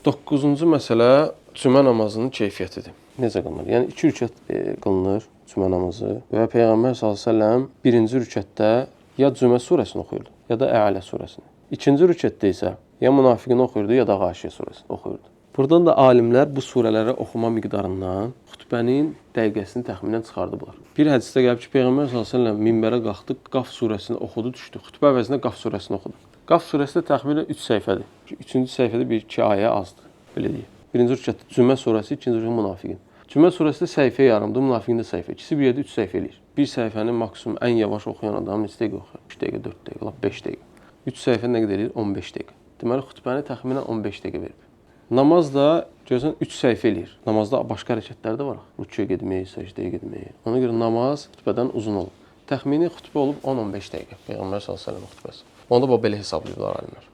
9-cu məsələ cümə namazının keyfiyyətidir. Necə qılınır? Yəni 2 rükət qılınır cümə namazı və Peyğəmbər s.ə.v birinci rükətdə ya Cümə surəsini oxuyurdu, ya da Əalə surəsini. İkinci rükətdə isə ya Münafiqin oxuyurdu, ya daĞaşiyə surəsini oxuyurdu. Buradan da alimlər bu surələri oxuma miqdarından xutbənin dəqiqəsini təxminən çıxardıblar. Bir hədisdə gəlib ki, Peyğəmbər s.ə.v minbərə qalxdı, Qaf surəsini oxudu, düşdü. Xutbə əvəzində Qaf surəsini oxudu. Qaf surəsi də təxminən 3 səhifədir. 3-cü səhifədə 1-2 ayə azdır, belə deyək. Birinci rükətdə Cümə surəsi, ikinci rükətdə Münafiqin. Cümə surəsi də səhifə yarımdır, Münafiqin də səhifə. İkisi bir yerdə 3 səhifə eləyir. Bir səhifəni maksimum ən yavaş oxuyan adam neçə dəqiqə oxuyur? 3 dəqiqə, 4 dəqiqə, lap 5 dəqiqə. 3 səhifə nə qədər eləyir? 15 dəqiqə. Deməli, xutbəni təxminən 15 dəqiqə verib. Namaz da görürsən 3 səhifə eləyir. Namazda başqa hərəkətlər də var. Rüküyə getmək, səcdəyə getmək. Ona görə namaz xutbədən uzun olur. Təxmini xutbə olub 10-15 dəqiqə. Peyğəmbər s.ə.v xutbəsi. Onda belə hesablayıblar alimlər.